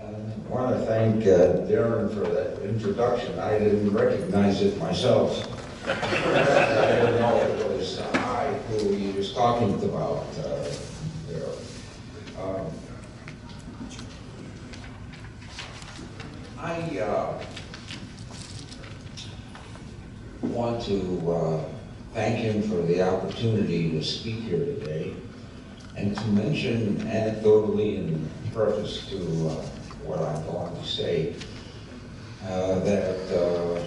I want to thank Darren for that introduction. I didn't recognize it myself. I didn't know it was I who he was talking about there. I want to thank him for the opportunity to speak here today and to mention anecdotally in preface to what I'm going to say that the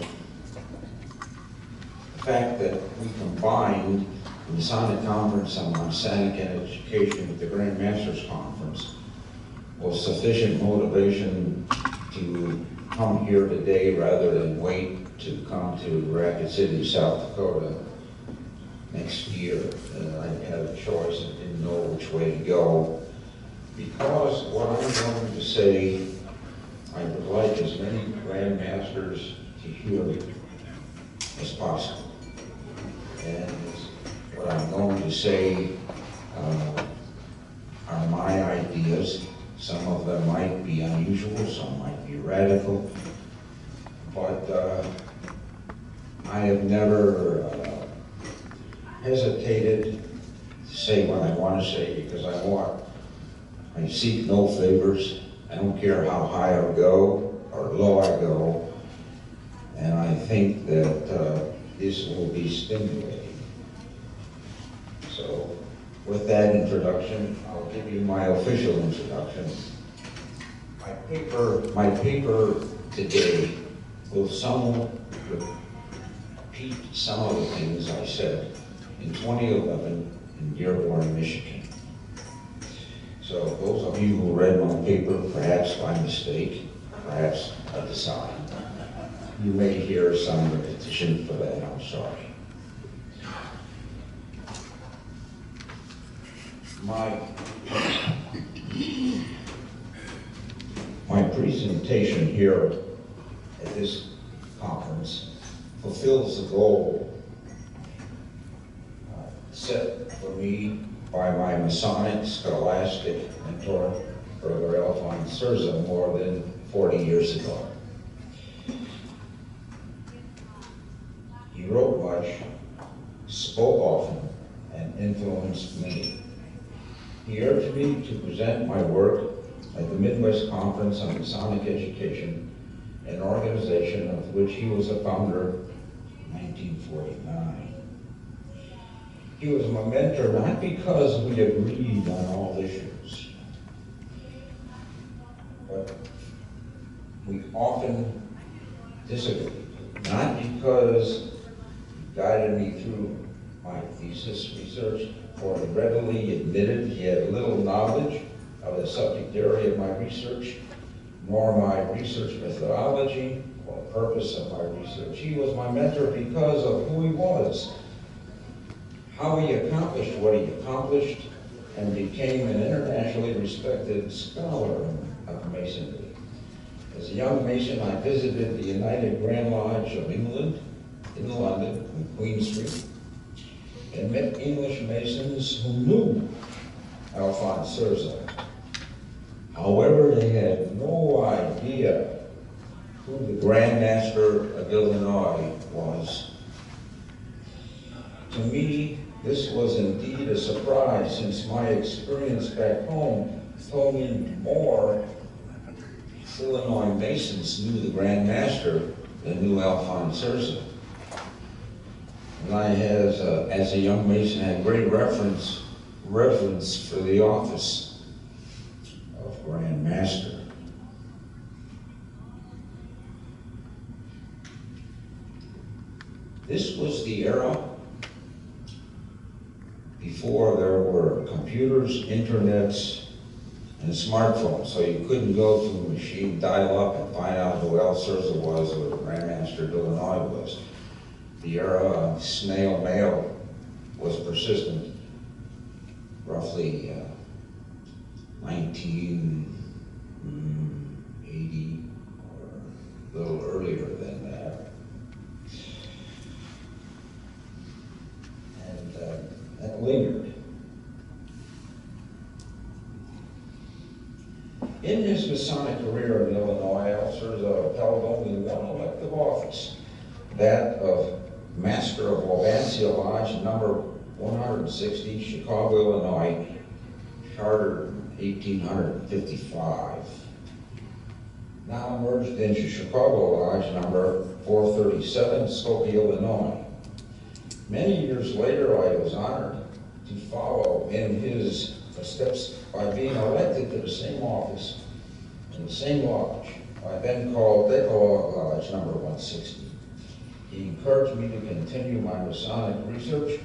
fact that we combined the Masonic Conference on Masonic and Education with the Grand Masters Conference was sufficient motivation to come here today rather than wait to come to Rapid City, South Dakota next year. I had a choice and didn't know which way to go, because what I'm going to say, I would like as many Grand Masters to hear as possible. And what I'm going to say are my ideas. Some of them might be unusual, some might be radical, but I have never hesitated to say what I want to say, because I seek no favors. I don't care how high I go or low I go, and I think that this will be stimulating. So with that introduction, I'll give you my official introduction. My paper today will somewhat repeat some of the things I said in 2011 in Dearborn, Michigan. So those of you who read my paper, perhaps by mistake, perhaps by design, you may hear some repetition for that. I'm sorry. My presentation here at this conference fulfills the goal set for me by my Masonic scholastic mentor, Brother Alphonse Serza, more than 40 years ago. He wrote much, spoke often, and influenced many. He urged me to present my work at the Midwest Conference on Masonic Education, an organization of which he was a founder in 1949. He was my mentor not because we agreed on all issues, but we often disagreed, not because he guided me through my thesis research, for he readily admitted he had little knowledge of the subject area of my research, nor my research methodology or purpose of my research. He was my mentor because of who he was, how he accomplished what he accomplished, and became an internationally respected scholar of Masonry. As a young Mason, I visited the United Grand Lodge of England in London on Queen Street, and met English Masons who knew Alphonse Serza. However, they had no idea who the Grand Master of Illinois was. To me, this was indeed a surprise, since my experience back home told me more Illinois Masons knew the Grand Master than knew Alphonse Serza. And I, as a young Mason, had great reverence for the office of Grand Master. This was the era before there were computers, internets, and smartphones, so you couldn't go to a machine, dial up, and find out who Al Serza was or the Grand Master of Illinois was. The era of snail mail was persistent, roughly 1980 or a little earlier than that. And that lingered. In his Masonic career in Illinois, Elser's held only one elective office, that of Master of Wabansia Lodge, number 160, Chicago, Illinois, chartered 1855. Now merged into Chicago Lodge, number 437, Skokie, Illinois. Many years later, I was honored to follow in his footsteps by being elected to the same office in the same lodge, I then called Decalogue Lodge number 160. He encouraged me to continue my Masonic research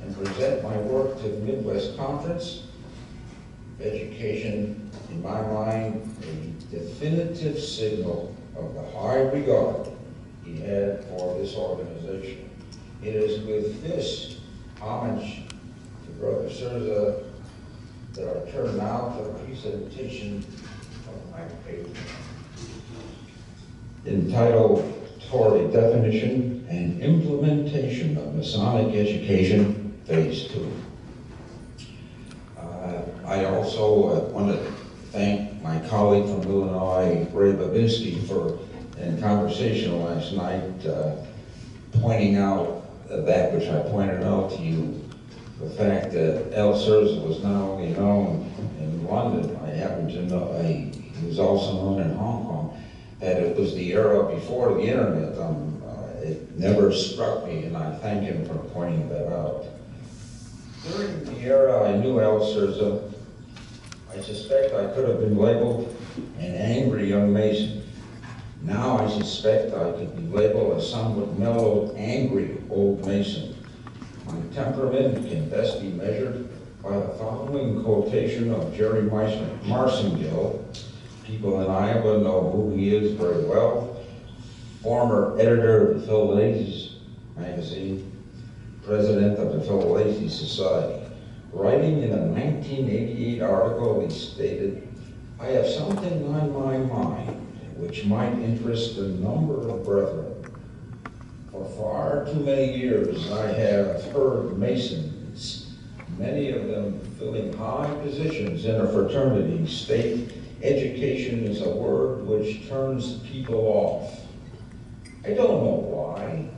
and present my work to the Midwest Conference. Education, in my mind, a definitive signal of the high regard he had for this organization. It is with this homage to Brother Serza that I turn now to the presentation of my paper, entitled Toward a Definition and Implementation of Masonic Education, Phase 2. I also want to thank my colleague from Illinois, Ray Babinski, for, in conversation last night, pointing out that which I pointed out to you, the fact that Elser was not only known in London, I happen to know he was also known in Hong Kong, that it was the era before the internet. It never struck me, and I thank him for pointing that out. During the era I knew Elser, I suspect I could have been labeled an angry young Mason. Now I suspect I could be labeled a somewhat mellowed, angry old Mason. My temperament can best be measured by the following quotation of Jerry Marcingill. People in Iowa know who he is very well. Former editor of the Philadelphia magazine, president of the Philadelphia Society. Writing in a 1988 article, he stated, "I have something on my mind which might interest a number of brethren. For far too many years I have heard Masons, many of them filling high positions in a fraternity, state education is a word which turns people off. I don't know why.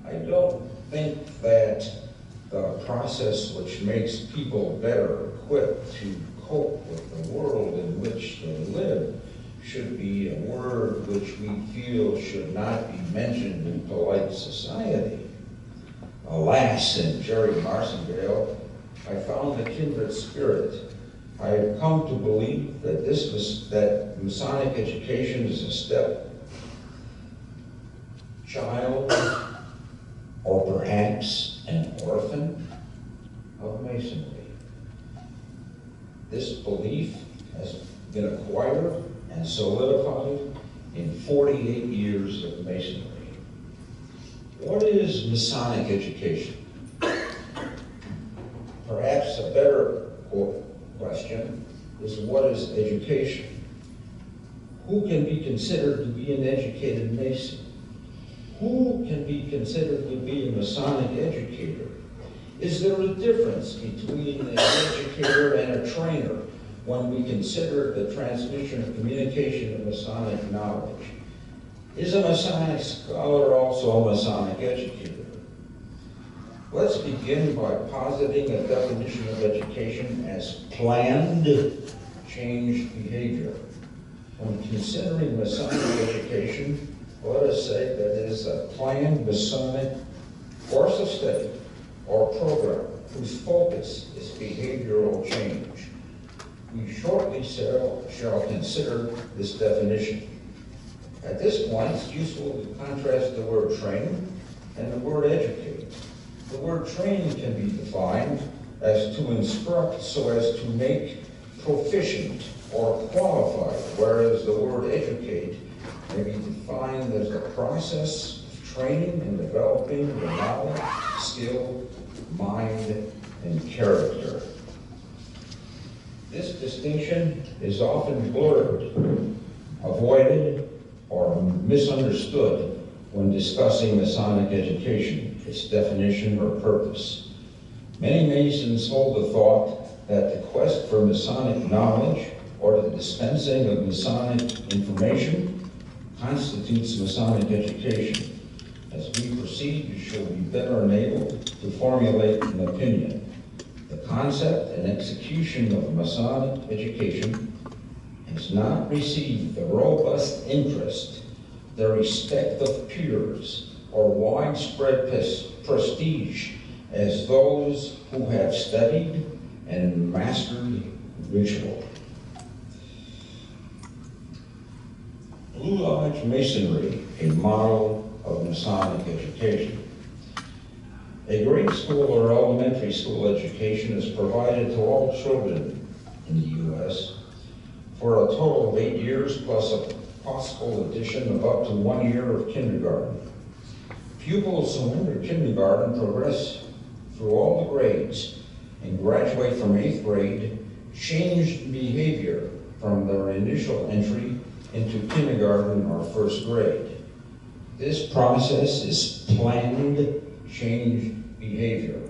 I don't think that the process which makes people better equipped to cope with the world in which they live should be a word which we feel should not be mentioned in polite society. Alas, in Jerry Marcingale, I found a kindred spirit. I have come to believe that that Masonic education is a step child, or perhaps an orphan of Masonry. This belief has been acquired and solidified in 48 years of Masonry. What is Masonic education? Perhaps a better question is, what is education? Who can be considered to be an educated Mason? Who can be considered to be a Masonic educator? Is there a difference between an educator and a trainer when we consider the transmission of communication of Masonic knowledge? Is a Masonic scholar also a Masonic educator? Let's begin by positing a definition of education as planned changed behavior. When considering Masonic education, let us say that it is a planned Masonic course of study or program whose focus is behavioral change. We shortly shall consider this definition. At this point, it's useful to contrast the word train and the word educate. The word train can be defined as to instruct so as to make proficient or qualified, whereas the word educate may be defined as the process of training and developing the knowledge, skill, mind, and character. This distinction is often blurred, avoided, or misunderstood when discussing Masonic education, its definition or purpose. Many Masons hold the thought that the quest for Masonic knowledge or the dispensing of Masonic information constitutes Masonic education. As we proceed, you shall be better enabled to formulate an opinion. The concept and execution of Masonic education has not received the robust interest, the respect of peers, or widespread prestige as those who have studied and mastered ritual. Blue Lodge Masonry, a model of Masonic education. A grade school or elementary school education is provided to all children in the U.S. for a total of 8 years plus a possible addition of up to 1 year of kindergarten. Pupils who enter kindergarten progress through all the grades and graduate from 8th grade, changed behavior from their initial entry into kindergarten or 1st grade. This process is planned changed behavior.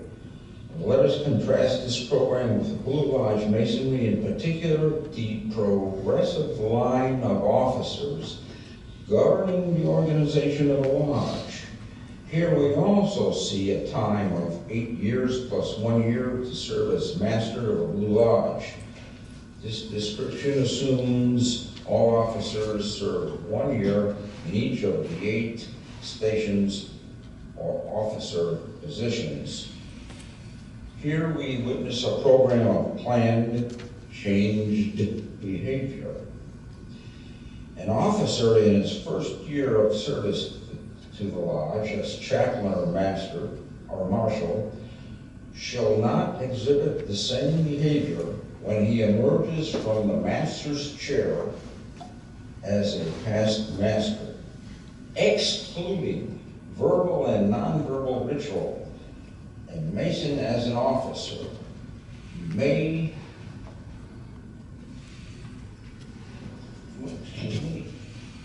Let us contrast this program with Blue Lodge Masonry, in particular the progressive line of officers governing the organization of a lodge. Here we also see a time of 8 years plus 1 year to serve as master of a Blue Lodge. This description assumes all officers serve 1 year in each of the 8 stations or officer positions. Here we witness a program of planned, changed behavior. An officer in his first year of service to the lodge as chaplain or master or marshal shall not exhibit the same behavior when he emerges from the master's chair as a past master, excluding verbal and nonverbal ritual. A Mason as an officer may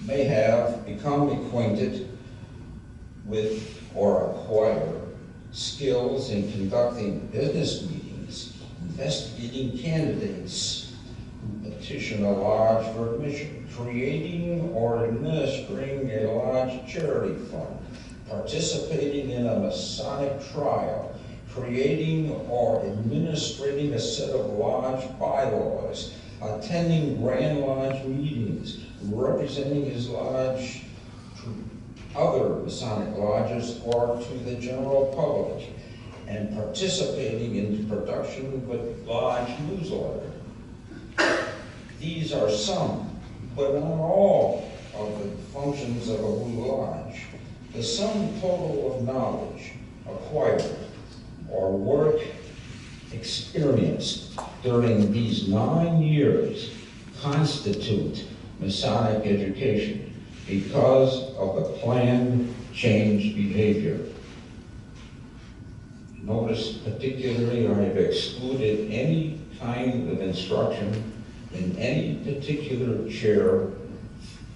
have become acquainted with or acquire skills in conducting business meetings, investigating candidates who petition a lodge for admission, creating or administering a lodge charity fund, participating in a Masonic trial, creating or administrating a set of lodge bylaws, attending Grand Lodge meetings, representing his lodge to other Masonic lodges or to the general public, and participating in the production of a lodge newsletter. These are some, but not all, of the functions of a Blue Lodge. The sum total of knowledge acquired or work experienced during these 9 years constitute Masonic education because of the planned changed behavior. Notice particularly I have excluded any kind of instruction in any particular chair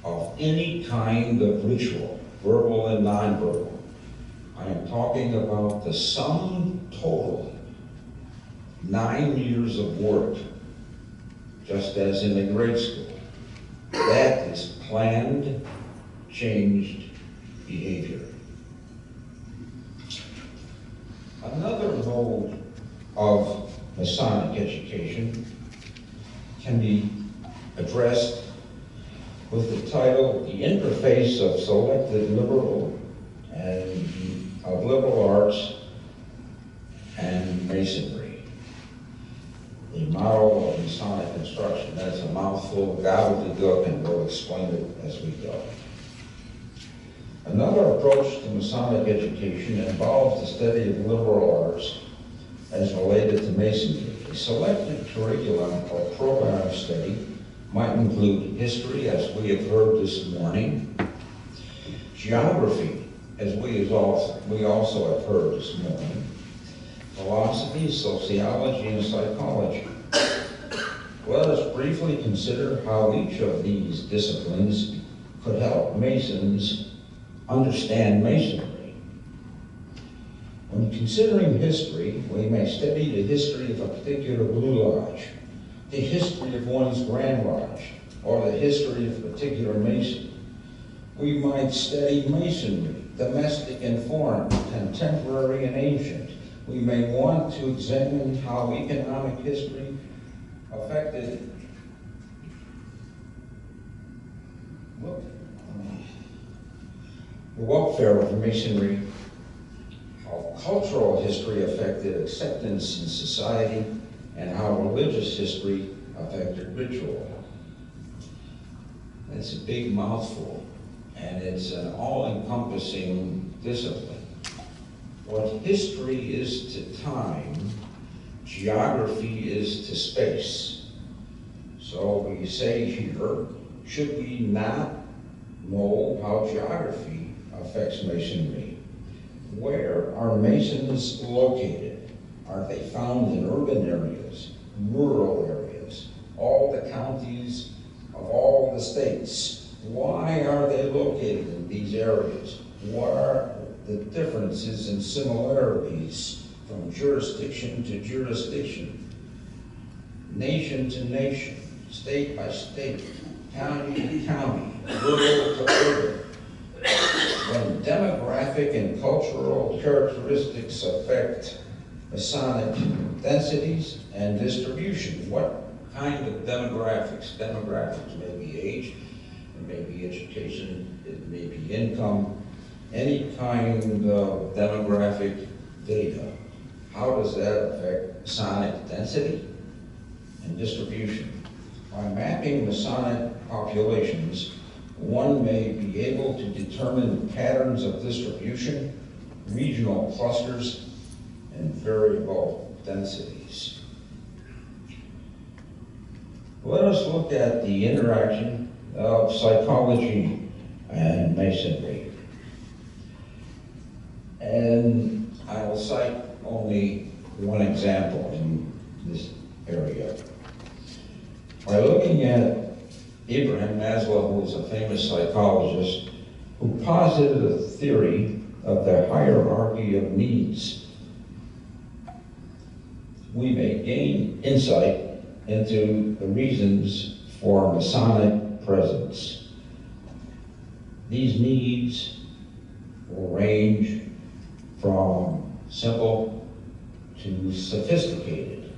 of any kind of ritual, verbal and nonverbal. I am talking about the sum total, 9 years of work, just as in a grade school. That is planned, changed behavior. Another mode of Masonic education can be addressed with the title, The Interface of Selected Liberal and of Liberal Arts and Masonry. The model of Masonic instruction. That's a mouthful, gobbledygook, and we'll explain it as we go. Another approach to Masonic education involves the study of liberal arts as related to Masonry. A selected curriculum or program of study might include history, as we have heard this morning, geography, as we also have heard this morning, philosophy, sociology, and psychology. Let us briefly consider how each of these disciplines could help Masons understand Masonry. When considering history, we may study the history of a particular Blue Lodge. the history of one's Grand Lodge or the history of a particular Mason. We might study Masonry, domestic and foreign, contemporary and ancient. We may want to examine how economic history affected the welfare of Masonry, how cultural history affected acceptance in society, and how religious history affected ritual. It's a big mouthful, and it's an all-encompassing discipline. What history is to time, geography is to space. So we say here, should we not know how geography affects Masonry? Where are Masons located? Are they found in urban areas, rural areas, all the counties of all the states? Why are they located in these areas? What are the differences and similarities from jurisdiction to jurisdiction, nation to nation, state by state, county to county, rural to urban? When demographic and cultural characteristics affect Masonic densities and distribution, what kind of demographics? Demographics may be age, it may be education, it may be income, any kind of demographic data. How does that affect Masonic density and distribution? By mapping Masonic populations, one may be able to determine patterns of distribution, regional clusters, and variable densities. Let us look at the interaction of psychology and Masonry. And I will cite only one example in this area. By looking at Abraham Maslow, who was a famous psychologist, who posited a theory of the hierarchy of needs, we may gain insight into the reasons for Masonic presence. These needs will range from simple to sophisticated.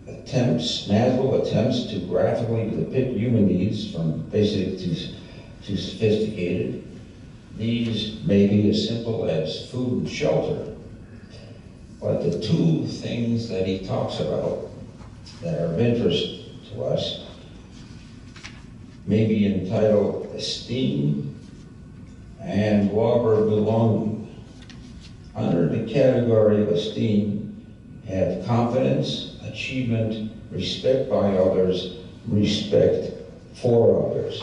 Maslow attempts to graphically depict human needs from basic to sophisticated. These may be as simple as food and shelter, but the two things that he talks about that are of interest to us may be entitled esteem and love or belonging. Under the category of esteem, have confidence, achievement, respect by others, respect for others.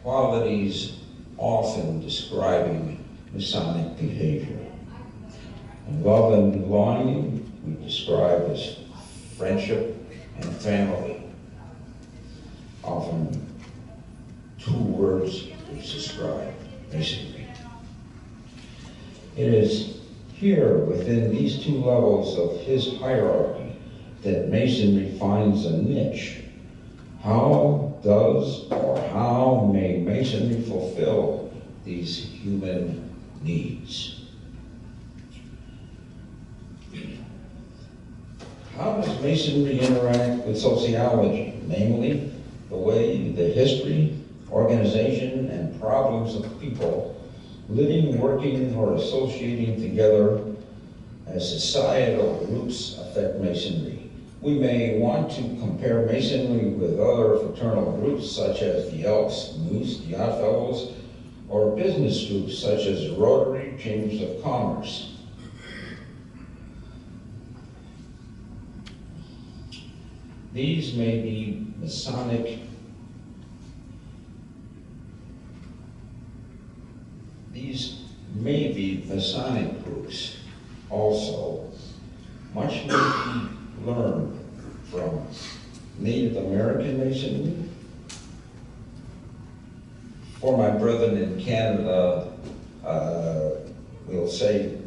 Qualities often describing Masonic behavior. And love and belonging we describe as friendship and family. Often two words which describe Masonry. It is here within these two levels of his hierarchy that Masonry finds a niche. How does or how may Masonry fulfill these human needs? How does Masonry interact with sociology, namely the way the history, organization, and problems of people living, working, or associating together as societal groups affect Masonry? We may want to compare Masonry with other fraternal groups such as the Elks, Moose, the Oddfellows, or business groups such as Rotary, Chambers of Commerce. These may be Masonic groups also. Much may be learned from Native American Masonry. For my brethren in Canada, we'll say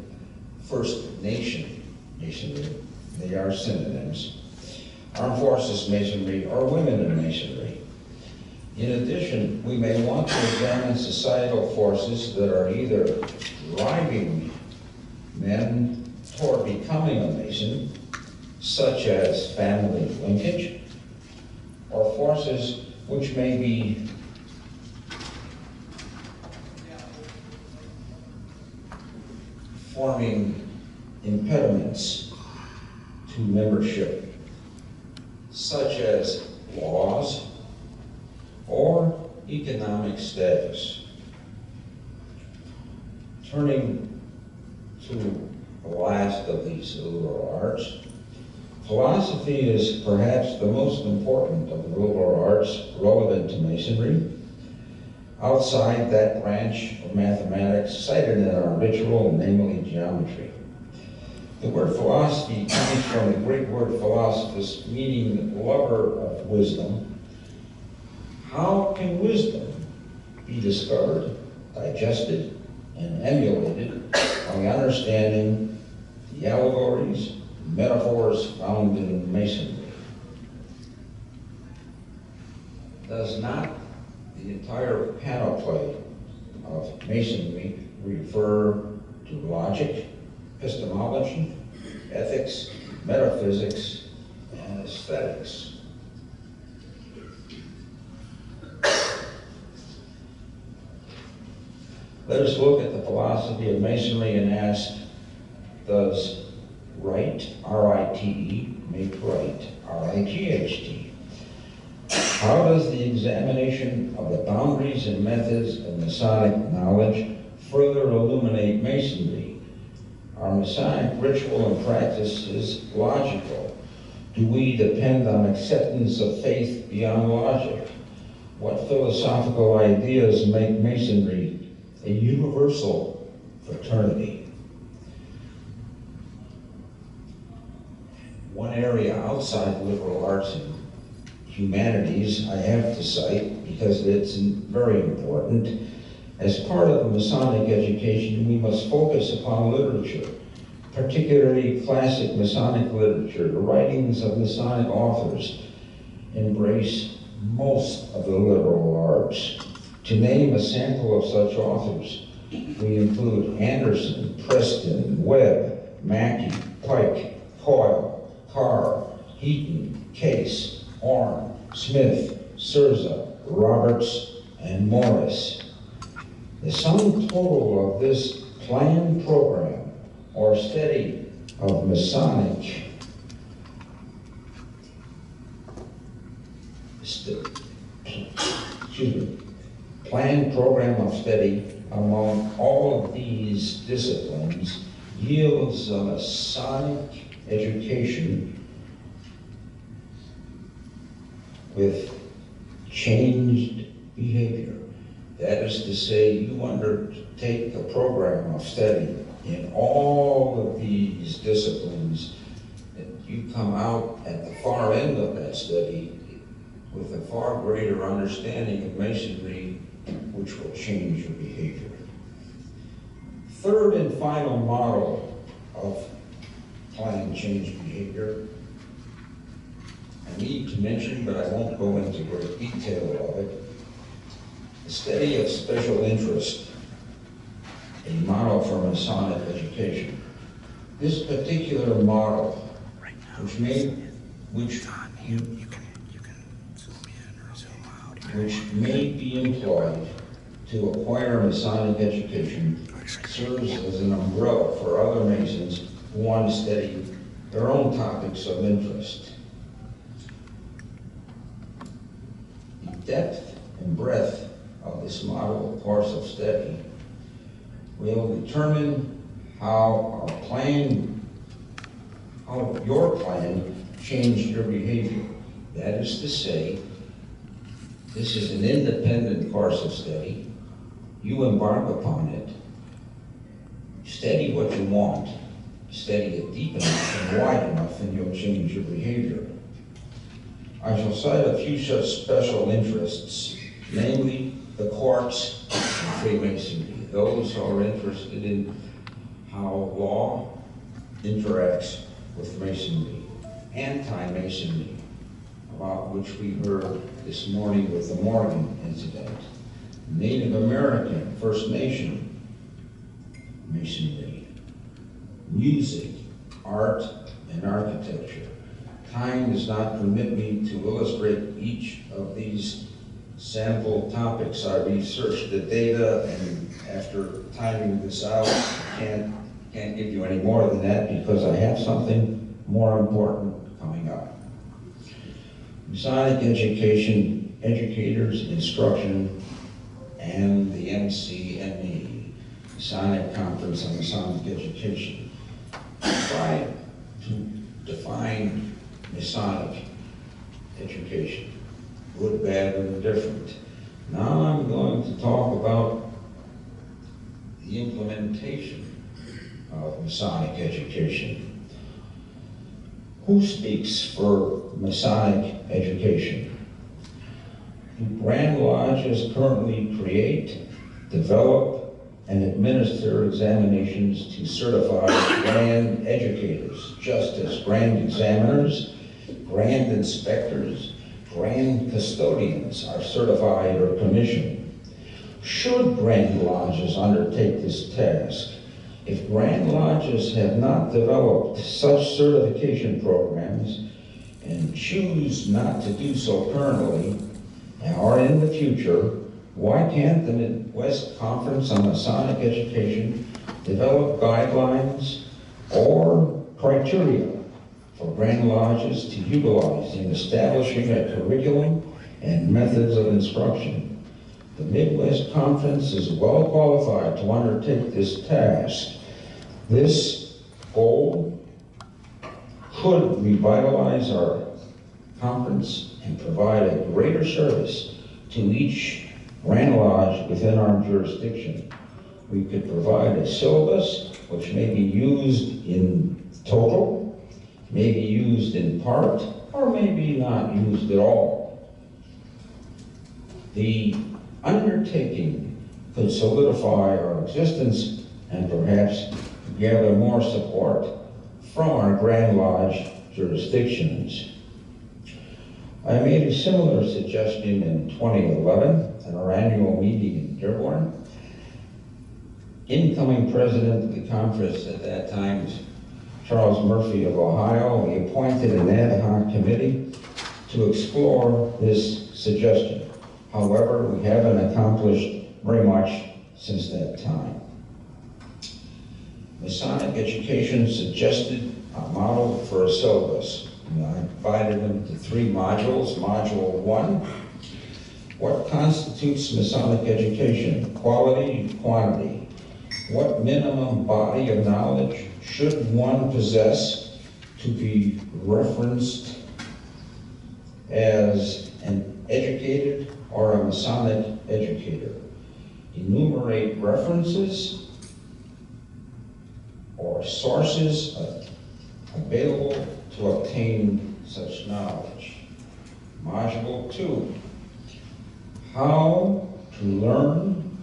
First Nation Masonry. They are synonyms. armed forces masonry, or women in masonry. In addition, we may want to examine societal forces that are either driving men toward becoming a Mason, such as family linkage, or forces which may be forming impediments to membership, such as laws or economic status. Turning to the last of these liberal arts, philosophy is perhaps the most important of the liberal arts relevant to Masonry, outside that branch of mathematics cited in our ritual, namely geometry. The word philosophy comes from the Greek word philosophus, meaning lover of wisdom. How can wisdom be discovered, digested, and emulated by understanding the allegories, metaphors found in Masonry? Does not the entire panoply of Masonry refer to logic, epistemology, ethics, metaphysics, and aesthetics? Let us look at the philosophy of Masonry and ask, does right, R-I-T-E, make right, R-I-G-H-T? How does the examination of the boundaries and methods of Masonic knowledge further illuminate Masonry? Are Masonic ritual and practices logical? Do we depend on acceptance of faith beyond logic? What philosophical ideas make Masonry a universal fraternity? One area outside liberal arts and humanities I have to cite because it's very important. As part of the Masonic education, we must focus upon literature, particularly classic Masonic literature. The writings of Masonic authors embrace most of the liberal arts. To name a sample of such authors, we include Anderson, Preston, Webb, Mackey, Pike, Coyle, Carr, Heaton, Case, Horn, Smith, Souza, Roberts, and Morris. The sum total of this planned program or study of Masonic planned program of study among all of these disciplines yields a Masonic education with changed behavior. That is to say, you undertake a program of study in all of these disciplines, and you come out at the far end of that study with a far greater understanding of Masonry, which will change your behavior. Third and final model of planned change behavior, I need to mention, but I won't go into great detail of it, the study of special interest, a model for Masonic education. This particular model, which may be employed to acquire Masonic education, serves as an umbrella for other Masons who want to study their own topics of interest. The depth and breadth of this model course of study will determine how your plan changed your behavior. That is to say, this is an independent course of study. You embark upon it. Study what you want. Study it deep enough and wide enough, and you'll change your behavior. I shall cite a few such special interests, namely the courts and Freemasonry. Those who are interested in how law interacts with Masonry, anti-Masonry, about which we heard this morning with the Morgan incident. Native American, First Nation Masonry, music, art, and architecture. Time does not permit me to illustrate each of these sample topics. I researched the data, and after timing this out, I can't give you any more than that because I have something more important coming up. Masonic education, educators, instruction, and the MCME, Masonic Conference on Masonic Education. Try to define Masonic education, good, bad, or indifferent. Now I'm going to talk about the implementation of Masonic education. Who speaks for Masonic education? Do Grand Lodges currently create, develop, and administer examinations to certify Grand Educators, just as Grand Examiners, Grand Inspectors, Grand Custodians are certified or commissioned? Should Grand Lodges undertake this task? If Grand Lodges have not developed such certification programs and choose not to do so currently or in the future, why can't the Midwest Conference on Masonic Education develop guidelines or criteria for Grand Lodges to utilize in establishing a curriculum and methods of instruction? The Midwest Conference is well qualified to undertake this task. This goal could revitalize our conference and provide a greater service to each Grand Lodge within our jurisdiction. We could provide a syllabus which may be used in total, may be used in part, or maybe not used at all. The undertaking could solidify our existence and perhaps gather more support from our Grand Lodge jurisdictions. I made a similar suggestion in 2011 at our annual meeting in Dearborn. Incoming president of the conference at that time was Charles Murphy of Ohio. We appointed an ad hoc committee to explore this suggestion. However, we haven't accomplished very much since that time. Masonic education suggested a model for a syllabus. I divided them into 3 modules. Module 1, what constitutes Masonic education? Quality and quantity. What minimum body of knowledge should one possess to be referenced as an educated or a Masonic educator? Enumerate references or sources available to obtain such knowledge. Module 2, how to learn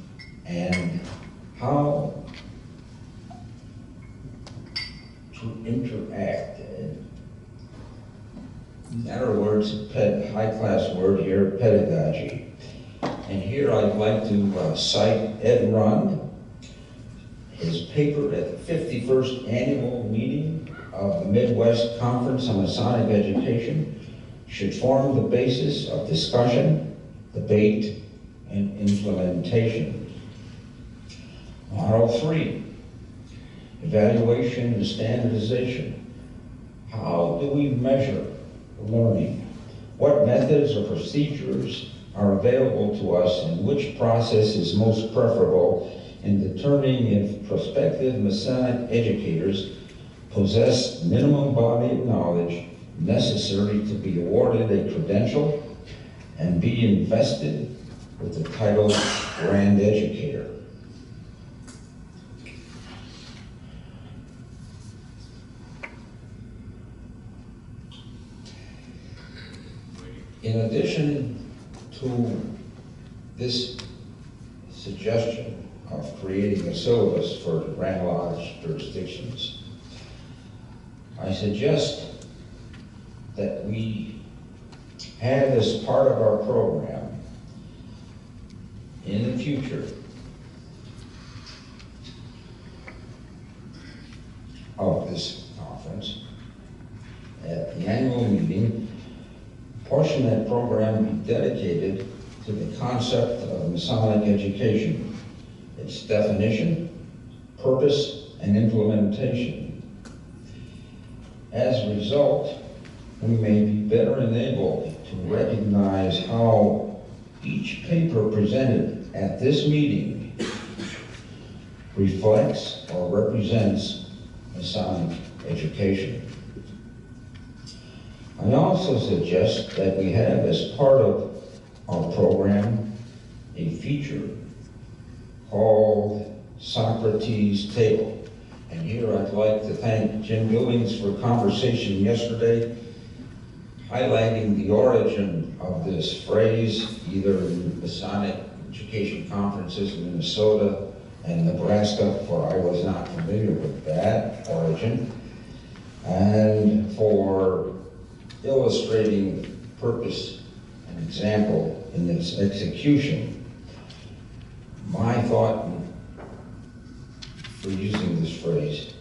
and how to interact. In other words, high-class word here, pedagogy. And here I'd like to cite Ed Rund, his paper at the 51st annual meeting of the Midwest Conference on Masonic Education should form the basis of discussion, debate, and implementation. Model 3, evaluation and standardization. How do we measure learning? What methods or procedures are available to us, and which process is most preferable in determining if prospective Masonic educators possess minimum body of knowledge necessary to be awarded a credential and be invested with the title Grand Educator? In addition to this suggestion of creating a syllabus for the Grand Lodge jurisdictions, I suggest that we have as part of our program in the future of this conference, at the annual meeting, a portion of that program be dedicated to the concept of Masonic education, its definition, purpose, and implementation. As a result, we may be better enabled to recognize how each paper presented at this meeting reflects or represents Masonic education. I also suggest that we have as part of our program a feature called Socrates' Table. And here I'd like to thank Jim Billings for a conversation yesterday highlighting the origin of this phrase, either in Masonic education conferences in Minnesota and Nebraska, for I was not familiar with that origin, and for illustrating purpose and example in its execution. My thought for using this phrase,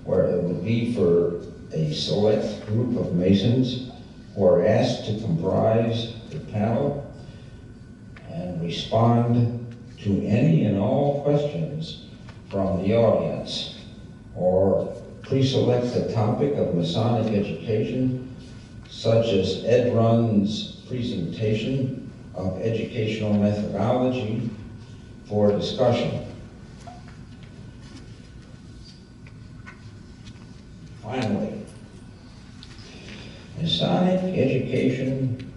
where it would be for a select group of Masons who are asked to comprise the panel and respond to any and all questions from the audience, or pre-select the topic of Masonic education, such as Ed Run's presentation of educational methodology, for discussion. Finally, Masonic education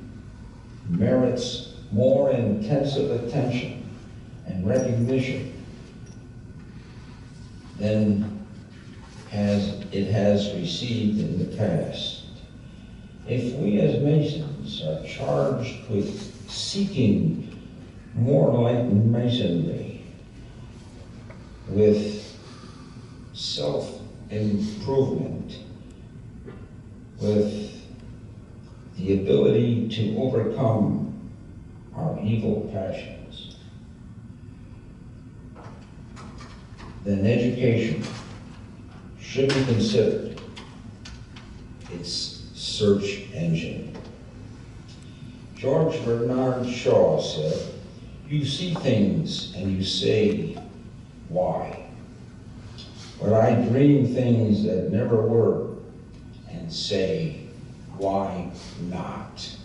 merits more intensive attention and recognition than it has received in the past. If we as Masons are charged with seeking more enlightened Masonry, with self-improvement, with the ability to overcome our evil passions, then education should be considered its search engine. George Bernard Shaw said, "You see things and you say, why? But I dream things that never were and say, why not?"